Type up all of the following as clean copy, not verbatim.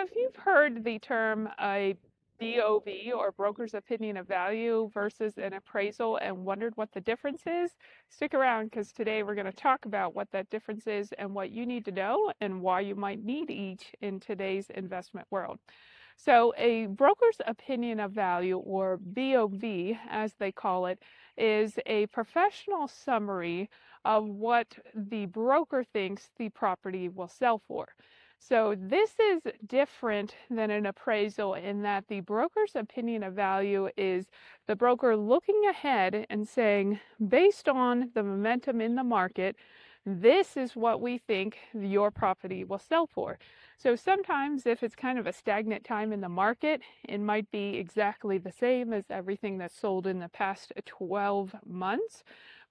if you've heard the term a BOV or broker's opinion of value versus an appraisal and wondered what the difference is, stick around because today we're going to talk about what that difference is and what you need to know and why you might need each in today's investment world. So, a broker's opinion of value, or BOV as they call it, is a professional summary of what the broker thinks the property will sell for. So this is different than an appraisal in that the broker's opinion of value is the broker looking ahead and saying, based on the momentum in the market, this is what we think your property will sell for. So sometimes if it's kind of a stagnant time in the market, it might be exactly the same as everything that's sold in the past 12 months.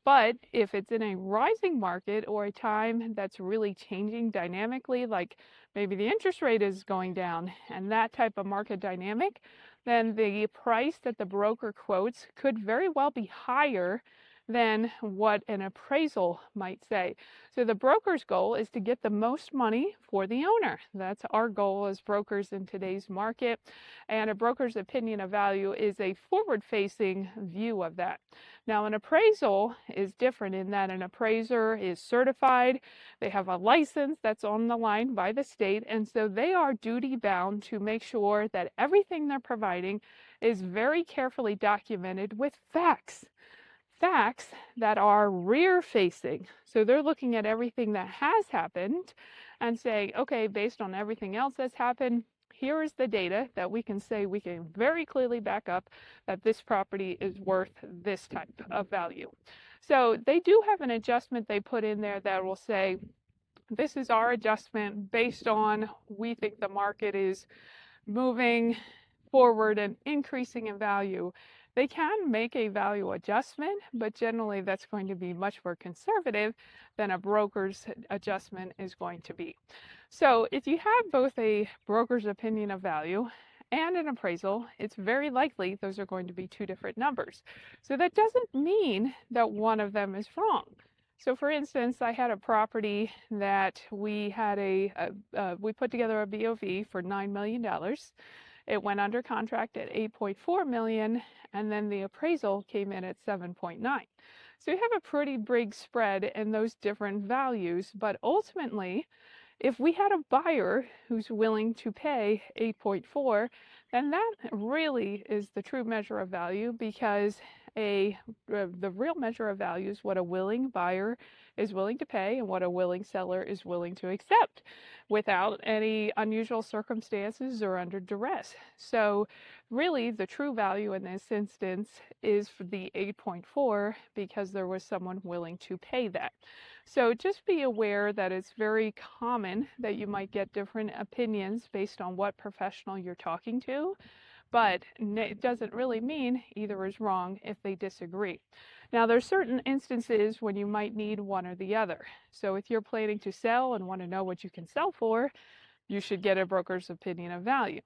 But if it's in a rising market or a time that's really changing dynamically, like maybe the interest rate is going down and that type of market dynamic, then the price that the broker quotes could very well be higher than what an appraisal might say. So the broker's goal is to get the most money for the owner. That's our goal as brokers in today's market. And a broker's opinion of value is a forward-facing view of that. Now, an appraisal is different in that an appraiser is certified. They have a license that's on the line by the state, and so they are duty bound to make sure that everything they're providing is very carefully documented with facts that are rear facing. So they're looking at everything that has happened and saying, okay, based on everything else that's happened, here is the data that we can say we can very clearly back up that this property is worth this type of value. So they do have an adjustment they put in there that will say, this is our adjustment based on we think the market is moving forward and increasing in value. They can make a value adjustment, but generally that's going to be much more conservative than a broker's adjustment is going to be. So if you have both a broker's opinion of value and an appraisal, it's very likely those are going to be two different numbers. So that doesn't mean that one of them is wrong. So for instance, I had a property that we had we put together a BOV for $9 million. It went under contract at 8.4 million, and then the appraisal came in at 7.9. So you have a pretty big spread in those different values, but ultimately, if we had a buyer who's willing to pay 8.4, then that really is the true measure of value, because the real measure of value is what a willing buyer is willing to pay and what a willing seller is willing to accept without any unusual circumstances or under duress. So really the true value in this instance is for the 8.4 because there was someone willing to pay that. So just be aware that it's very common that you might get different opinions based on what professional you're talking to, but it doesn't really mean either is wrong if they disagree. Now, there's certain instances when you might need one or the other. So if you're planning to sell and want to know what you can sell for, you should get a broker's opinion of value.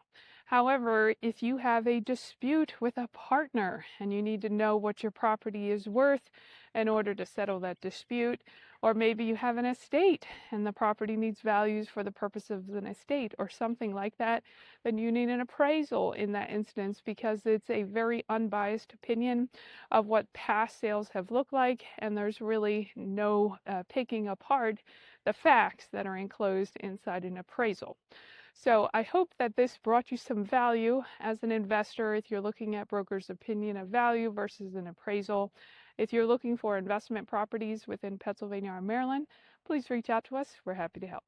However, if you have a dispute with a partner and you need to know what your property is worth in order to settle that dispute, or maybe you have an estate and the property needs values for the purpose of an estate or something like that, then you need an appraisal in that instance because it's a very unbiased opinion of what past sales have looked like, and there's really no picking apart the facts that are enclosed inside an appraisal. So I hope that this brought you some value as an investor if you're looking at broker's opinion of value versus an appraisal. If you're looking for investment properties within Pennsylvania or Maryland, please reach out to us. We're happy to help.